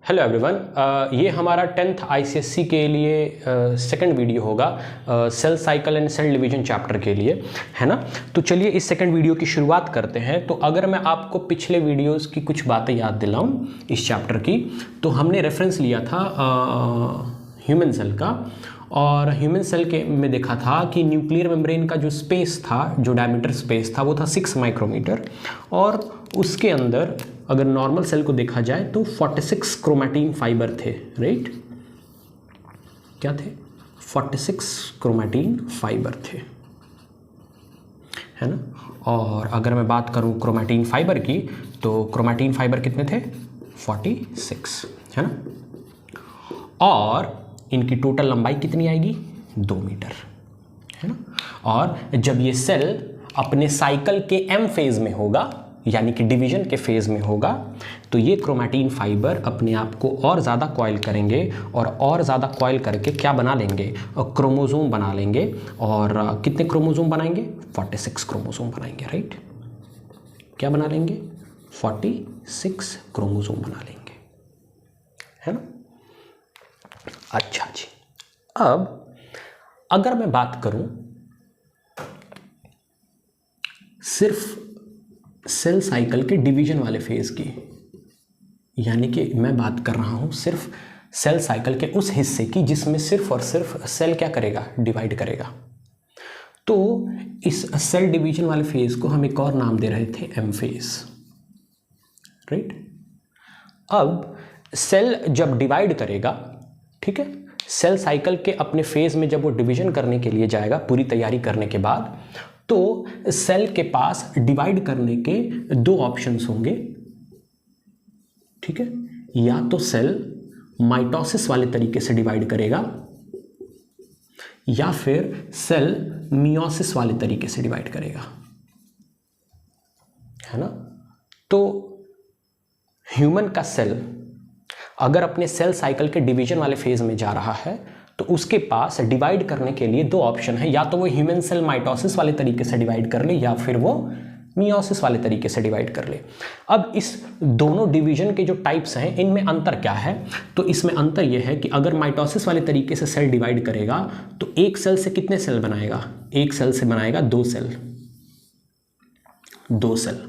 Hello everyone, ये हमारा 10th ICSC के लिए सेकंड वीडियो होगा cell cycle and cell division chapter के लिए, है ना। तो चलिए इस सेकंड वीडियो की शुरुआत करते हैं। तो अगर मैं आपको पिछले वीडियोस की कुछ बातें याद दिलाऊं इस चैप्टर की, तो हमने रेफरेंस लिया था ह्यूमन सेल का, और ह्यूमन सेल के में देखा था कि न्यूक्लियर मेम्ब्रेन का जो स्पेस था, जो डायमीटर स्पेस था, वो था 6 माइक्रोमीटर, और उसके अंदर अगर नॉर्मल सेल को देखा जाए तो 46 क्रोमैटिन फाइबर थे, राइट। क्या थे? 46 क्रोमैटिन फाइबर थे, है ना। और अगर मैं बात करूं क्रोमैटिन फाइबर की, तो क्रोमैटिन फाइबर कितने थे? 46, है ना। और इनकी टोटल लंबाई कितनी आएगी? 2 मीटर, है ना। और जब ये सेल अपने साइकिल के एम फेज में होगा, यानी कि डिवीजन के फेज में होगा, तो ये क्रोमैटिन फाइबर अपने आप को और ज़्यादा कॉइल करेंगे, और ज़्यादा कॉइल करके क्या बना लेंगे? क्रोमोसोम बना लेंगे। और कितने क्रोमोसोम बनाएंगे? 46 क्रोमोसोम बनाएंगे, राइट। क्या बना लेंगे? 46 क्रोमोसोम बना लेंगे, है ना। अच्छा जी, अब अगर मैं बात करूं सिर्फ सेल साइकिल के डिवीजन वाले फेज की, यानी कि मैं बात कर रहा हूं सिर्फ सेल साइकिल के उस हिस्से की जिसमें सिर्फ और सिर्फ सेल क्या करेगा? डिवाइड करेगा, तो इस सेल डिवीजन वाले फेज को हम एक और नाम दे रहे थे एम फेज, राइट। अब सेल जब डिवाइड करेगा, ठीक है, सेल साइकिल के अपने फेज में जब वो डिवीजन करने के लिए जाएगा, पूरी तैयारी करने के बाद, तो सेल के पास डिवाइड करने के 2 ऑप्शंस होंगे, ठीक है। या तो सेल माइटोसिस वाले तरीके से डिवाइड करेगा, या फिर सेल मियोसिस वाले तरीके से डिवाइड करेगा, है ना। तो ह्यूमन का सेल अगर अपने सेल साइकिल के डिवीजन वाले फेज में जा रहा है, तो उसके पास डिवाइड करने के लिए 2 ऑप्शन है। या तो वो ह्यूमन सेल माइटोसिस वाले तरीके से डिवाइड कर ले, या फिर वो मियोसिस वाले तरीके से डिवाइड कर ले। अब इस दोनों डिवीजन के जो टाइप्स हैं, इनमें अंतर क्या है? तो इसमें अंतर यह है कि अगर माइटोसिस वाले तरीके से सेल डिवाइड करेगा, तो एक सेल से कितने सेल बनाएगा? एक सेल से बनाएगा 2 सेल, 2 सेल,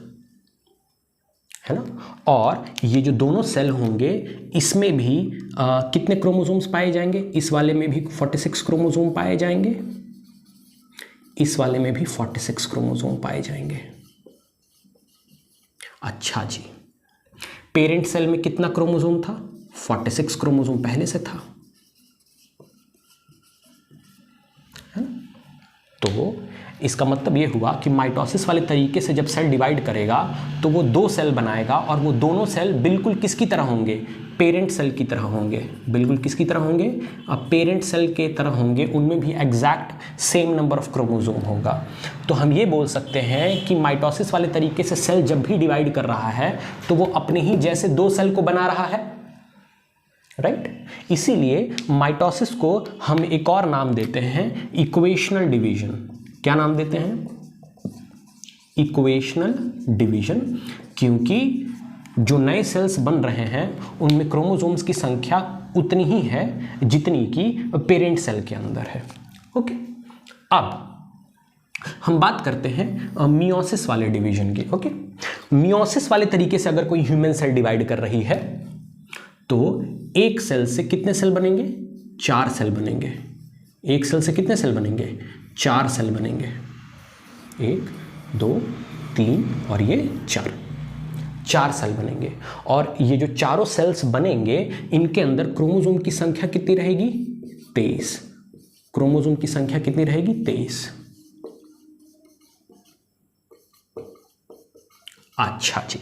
है ना। और ये जो दोनों सेल होंगे, इसमें भी कितने क्रोमोसोम्स पाए जाएंगे? इस वाले में भी 46 क्रोमोसोम पाए जाएंगे, इस वाले में भी 46 क्रोमोसोम पाए जाएंगे। अच्छा जी, पेरेंट सेल में कितना क्रोमोसोम था? 46 क्रोमोसोम पहले से था, है ना? तो इसका मतलब ये हुआ कि माइटोसिस वाले तरीके से जब सेल डिवाइड करेगा, तो वो 2 सेल बनाएगा, और वो दोनों सेल बिल्कुल किसकी तरह होंगे? पेरेंट सेल की तरह होंगे। बिल्कुल किसकी तरह होंगे? पेरेंट सेल के तरह होंगे। उनमें भी exact same number of chromosome होगा। तो हम ये बोल सकते हैं कि माइटोसिस वाले तरीके से सेल जब भी डिवाइड कर रहा है, तो वो अपने ही जैसे 2 सेल को बना रहा है, राइट। इसीलिए माइटोसिस को हम एक और नाम देते हैं इक्वेशनल डिवीजन। क्या नाम देते हैं? इक्वेशनल डिवीजन, क्योंकि जो नए सेल्स बन रहे हैं उनमें क्रोमोसोम्स की संख्या उतनी ही है जितनी कि पेरेंट सेल के अंदर है। ओके, अब हम बात करते हैं मियोसिस वाले डिवीजन की। ओके, मियोसिस वाले तरीके से अगर कोई ह्यूमन सेल डिवाइड कर रही है, तो एक सेल से कितने सेल बनेंगे? 4 सेल बनेंगे। एक सेल से कितने सेल बनेंगे? 4 सेल बनेंगे। 1 2 3 और ये 4 सेल बनेंगे। और ये जो चारों सेल्स बनेंगे, इनके अंदर क्रोमोसोम की संख्या कितनी रहेगी? 23। क्रोमोसोम की संख्या कितनी रहेगी? 23। अच्छा जी,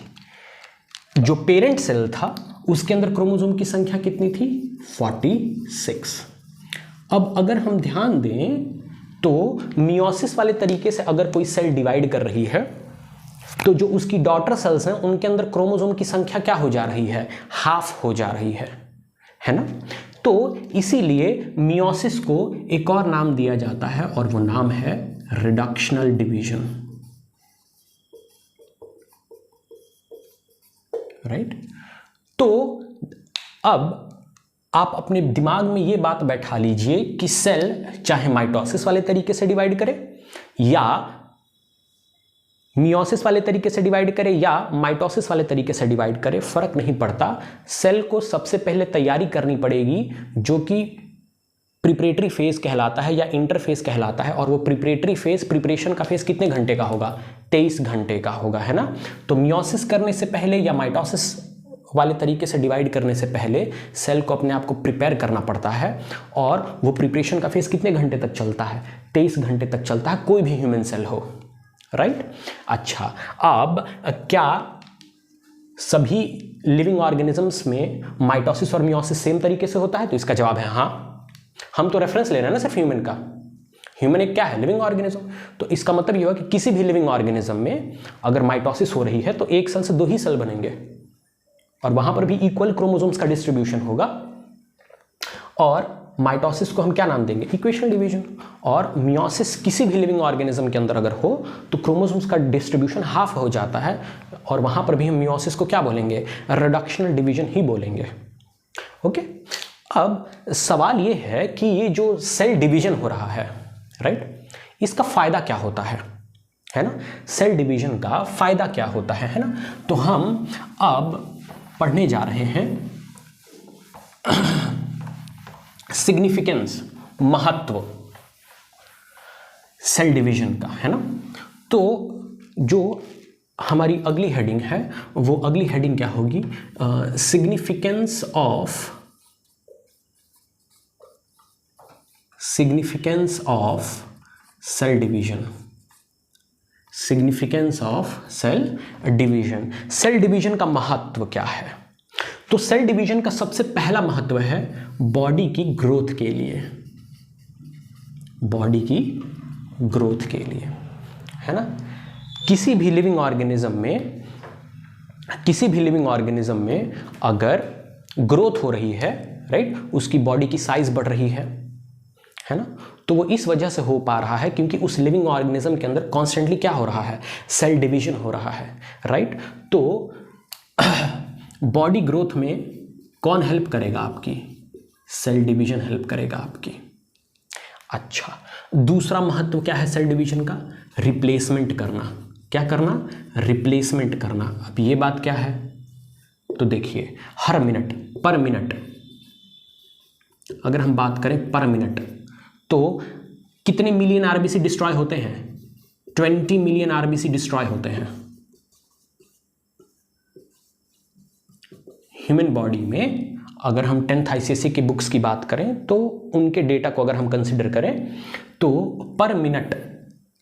जो पेरेंट सेल था उसके अंदर क्रोमोसोम की संख्या कितनी थी? 46। अब अगर हम ध्यान दें, तो मियोसिस वाले तरीके से अगर कोई सेल डिवाइड कर रही है, तो जो उसकी डॉटर सेल्स हैं उनके अंदर क्रोमोसोम की संख्या क्या हो जा रही है? हाफ हो जा रही है ना। तो इसीलिए मियोसिस को एक और नाम दिया जाता है, और वो नाम है रिडक्शनल डिवीजन, राइट। तो अब आप अपने दिमाग में ये बात बैठा लीजिए कि सेल चाहे माइटोसिस वाले तरीके से डिवाइड करे या मियोसिस वाले तरीके से डिवाइड करे या माइटोसिस वाले तरीके से डिवाइड करे, फर्क नहीं पड़ता। सेल को सबसे पहले तैयारी करनी पड़ेगी जो कि प्रिपरेटरी फेज कहलाता है या इंटरफेस कहलाता है, और वो प्रिपरेटरी फेज, प्रिपरेशन का फेज कितने घंटे का होगा? 23 घंटे का होगा, है ना। तो मियोसिस करने से पहले या माइटोसिस वाले तरीके से डिवाइड करने से पहले सेल को अपने आप को प्रिपेयर करना पड़ता है, और वो प्रिपरेशन का फेज कितने घंटे तक चलता है? 23 घंटे तक चलता है, कोई भी ह्यूमन सेल हो, राइट। अच्छा, अब क्या सभी लिविंग ऑर्गेनिजम्स में माइटोसिस और मियोसिस सेम तरीके से होता है? तो इसका जवाब है हाँ। हम तो रेफरेंस ले रहे हैं ना सिर्फ ह्यूमन का। ह्यूमन एक क्या है? Living organism. तो इसका मतलब ये हुआ कि किसी भी लिविंग ऑर्गेनिज्म में अगर माइटोसिस हो रही है तो एक सेल से 2 ही सेल बनेंगे, और वहां पर भी इक्वल क्रोमोसोम्स का डिस्ट्रीब्यूशन होगा। और माइटोसिस को हम क्या नाम देंगे? Equational division. और मियोसिस किसी भी लिविंग ऑर्गेनिज्म के अंदर अगर हो तो क्रोमोसोम्स का डिस्ट्रीब्यूशन हाफ हो जाता है, और वहां पर भी हम मियोसिस को क्या बोलेंगे? रिडक्शनल डिवीजन ही बोलेंगे। ओके, अब सवाल ये है कि ये जो सेल डिवीजन हो रहा है, राइट, इसका फायदा क्या होता है ना। सेल डिवीजन का फायदा क्या होता है ना। तो हम अब पढ़ने जा रहे हैं सिग्निफिकेंस, महत्व सेल डिवीजन का, है ना। तो जो हमारी अगली हेडिंग है वो अगली हेडिंग क्या होगी? Significance of cell division. Significance of cell division. Cell division का महत्व क्या है? तो सेल डिवीजन का सबसे पहला महत्व है बॉडी की ग्रोथ के लिए। बॉडी की ग्रोथ के लिए, है ना। किसी भी लिविंग ऑर्गेनिज्म में अगर ग्रोथ हो रही है, राइट, उसकी बॉडी की साइज बढ़ रही है ना, तो वो इस वजह से हो पा रहा है क्योंकि उस लिविंग ऑर्गेनिज्म के अंदर कॉन्स्टेंटली क्या हो रहा है? सेल डिवीजन हो रहा है, राइट। तो बॉडी ग्रोथ में कौन हेल्प करेगा आपकी? सेल डिवीजन हेल्प करेगा आपकी। अच्छा, दूसरा महत्व क्या है सेल डिवीजन का? रिप्लेसमेंट करना। क्या करना? रिप्लेसमेंट करना। अब ये बात क्या है? तो देखिए, हर मिनट, पर मिनट, अगर हम बात करें पर मिनट, तो कितने मिलियन आरबीसी डिस्ट्रॉय होते हैं? 20 मिलियन आरबीसी डिस्ट्रॉय होते हैं ह्यूमन बॉडी में। अगर हम 10th ICSE की बुक्स की बात करें तो उनके डेटा को अगर हम कंसिडर करें तो पर मिनट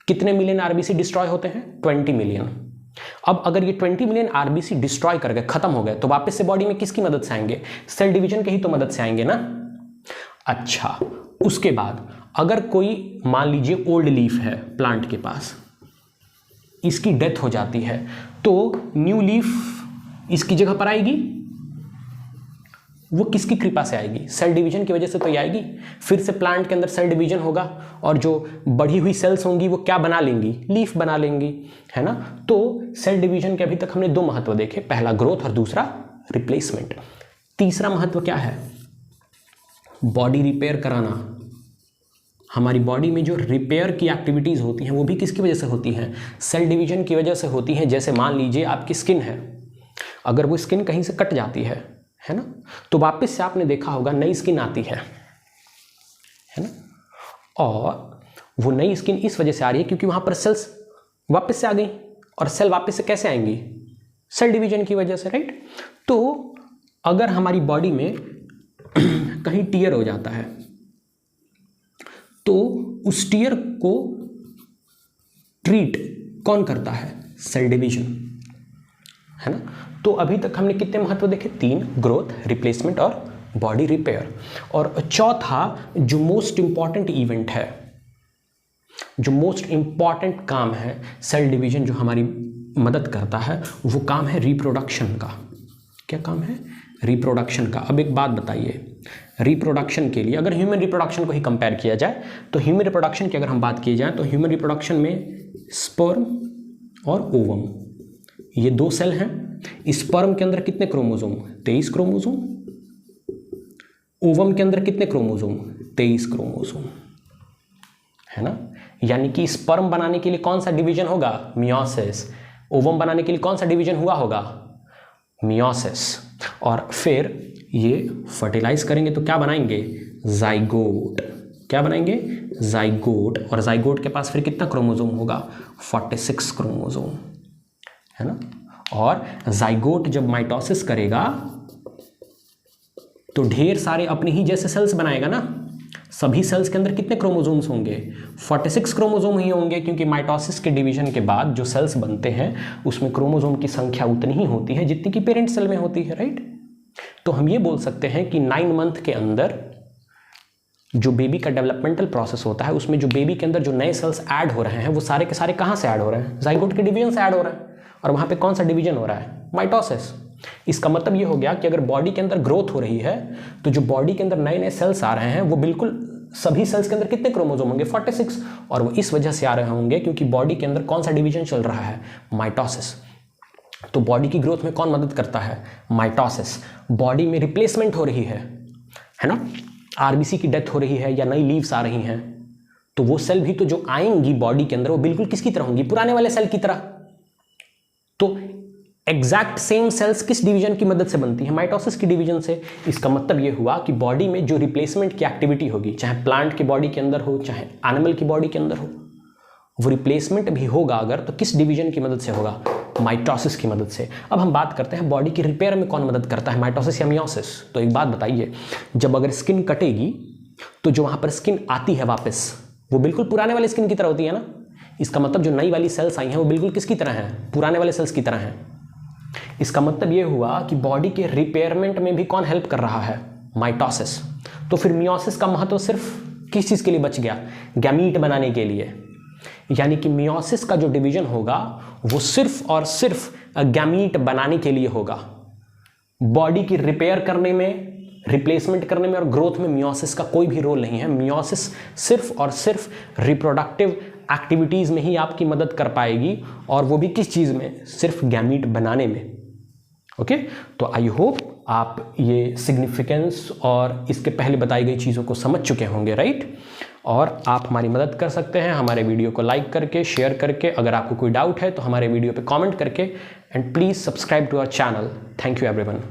कितने मिलियन आरबीसी डिस्ट्रॉय होते हैं? 20 मिलियन। अब अगर ये 20 मिलियन आरबीसी डिस्ट्रॉय कर गए, खत्म हो गए, तो वापस से बॉडी में किसकी मदद से आएंगे? सेल डिवीजन के ही तो मदद से आएंगे ना। अच्छा, उसके बाद अगर कोई मान लीजिए ओल्ड लीफ है प्लांट के पास, इसकी डेथ हो जाती है, तो न्यू लीफ इसकी जगह पर आएगी। वो किसकी कृपा से आएगी? सेल डिवीजन की वजह से तो ये आएगी। फिर से प्लांट के अंदर सेल डिवीजन होगा और जो बढ़ी हुई सेल्स होंगी वो क्या बना लेंगी? लीफ बना लेंगी, है ना। तो सेल डिवीजन के अभी तक हमने 2 महत्व देखे, पहला ग्रोथ और दूसरा रिप्लेसमेंट। तीसरा महत्व क्या है? बॉडी रिपेयर कराना। हमारी बॉडी में जो रिपेयर की एक्टिविटीज होती हैं वो भी किसकी वजह से होती हैं? सेल डिवीजन की वजह से होती हैं। जैसे मान लीजिए आपकी स्किन है, अगर वो स्किन कहीं से कट जाती है ना, तो वापस से आपने देखा होगा नई स्किन आती है ना। और वो नई स्किन इस वजह से आ रही है क्योंकि वहां पर सेल्स वापस से आ गई, और सेल वापस से कैसे आएंगी? सेल डिवीजन की वजह से, राइट। तो अगर हमारी बॉडी में कहीं टियर हो जाता है तो उस टियर को ट्रीट कौन करता है? सेल डिवीजन, है ना। तो अभी तक हमने कितने महत्व देखे? 3, ग्रोथ, रिप्लेसमेंट और बॉडी रिपेयर। और चौथा जो मोस्ट इंपॉर्टेंट इवेंट है, जो मोस्ट इंपॉर्टेंट काम है सेल डिवीजन जो हमारी मदद करता है, वो काम है रिप्रोडक्शन का। क्या काम है? रिप्रोडक्शन का। अब एक बात बताइए, रिप्रोडक्शन के लिए अगर ह्यूमन रिप्रोडक्शन को ही कंपेयर किया जाए तो ह्यूमन रिप्रोडक्शन की अगर हम बात की जाए तो ह्यूमन रिप्रोडक्शन में स्पर्म और ओवम, ये 2 सेल हैं। स्पर्म के अंदर कितने क्रोमोसोम? 23 क्रोमोसोम, ओवम के अंदर कितने क्रोमोसोम? 23 क्रोमोसोम, है ना। यानी कि स्पर्म बनाने के लिए कौन सा डिवीजन होगा? मियोसिस। ओवम बनाने के लिए कौन सा डिवीजन हुआ होगा? मियोसिस। और फिर ये फर्टिलाइज करेंगे तो क्या बनाएंगे? जाइगोट। क्या बनाएंगे? जाइगोट। और जाइगोट के पास फिर कितना क्रोमोसोम होगा? 46 क्रोमोसोम, है ना। और जाइगोट जब माइटोसिस करेगा तो ढेर सारे अपने ही जैसे सेल्स बनाएगा ना। सभी सेल्स के अंदर कितने क्रोमोसोम्स होंगे? 46 क्रोमोसोम ही होंगे, क्योंकि माइटोसिस के डिवीजन के बाद जो सेल्स बनते हैं उसमें क्रोमोसोम की संख्या उतनी ही होती है जितनी कि पेरेंट सेल में होती है, राइट। तो हम ये बोल सकते हैं कि 9 मंथ के अंदर जो बेबी का डेवलपमेंटल प्रोसेस होता है उसमें जो बेबी के अंदर जो नए सेल्स ऐड हो रहे हैं वो सारे के सारे कहाँ से ऐड हो रहे हैं? जाइगोट के डिवीजन से ऐड हो रहे हैं। और वहाँ पे कौन सा डिवीजन हो रहा है? माइटोसिस। इसका मतलब ये हो गया कि अगर बॉडी के अंदर ग्रोथ हो रही है तो जो बॉडी के अंदर नए नए सेल्स आ रहे हैं वो बिल्कुल सभी सेल्स के अंदर कितने क्रोमोसोम होंगे? 46। और वो इस वजह से आ रहे होंगे क्योंकि बॉडी के अंदर कौन सा डिवीजन चल रहा है? माइटोसिस। तो बॉडी की ग्रोथ में कौन मदद करता है? माइटोसिस। बॉडी में रिप्लेसमेंट हो रही है ना। आरबीसी की डेथ हो रही है या नई लीव्स आ रही हैं तो वो सेल भी तो जो आएंगी बॉडी के अंदर वो बिल्कुल किसकी तरह होंगी? पुराने वाले सेल की तरह। तो एग्जैक्ट सेम सेल्स किस डिवीजन की मदद से बनती है? माइटोसिस की डिवीजन से। इसका मतलब ये हुआ कि बॉडी में जो रिप्लेसमेंट की एक्टिविटी होगी, चाहे प्लांट की बॉडी के अंदर हो चाहे एनिमल की बॉडी के अंदर हो, वो रिप्लेसमेंट भी होगा अगर तो किस डिवीजन की मदद से होगा? माइटोसिस की मदद से। अब हम बात करते हैं बॉडी की रिपेयर में कौन मदद करता है, माइटोसिस या मियोसिस? तो एक बात बताइए, जब अगर स्किन कटेगी तो जो वहां पर स्किन आती है वापस वो बिल्कुल पुराने वाले स्किन की तरह होती है ना। इसका मतलब जो नई वाली सेल्स आई हैं वो बिल्कुल किसकी तरह हैं? पुराने वाले सेल्स की तरह हैं। इसका मतलब ये हुआ कि बॉडी के रिपेयरमेंट में भी कौन हेल्प कर रहा है? माइटोसिस। तो फिर मियोसिस का महत्व सिर्फ किस चीज के लिए बच गया? गैमीट बनाने के लिए। यानी कि मियोसिस का जो डिवीजन होगा वो सिर्फ और सिर्फ गैमीट बनाने के लिए होगा। बॉडी की रिपेयर करने में, रिप्लेसमेंट करने में और ग्रोथ में मियोसिस का कोई भी रोल नहीं है। मियोसिस सिर्फ और सिर्फ रिप्रोडक्टिव एक्टिविटीज में ही आपकी मदद कर पाएगी, और वो भी किस चीज में? सिर्फ गैमीट बनाने में। ओके, तो आई होप आप ये सिग्निफिकेंस और इसके पहले बताई गई चीज़ों को समझ चुके होंगे, राइट। और आप हमारी मदद कर सकते हैं हमारे वीडियो को लाइक करके, शेयर करके। अगर आपको कोई डाउट है तो हमारे वीडियो पे कमेंट करके। And please subscribe to our channel. Thank you everyone.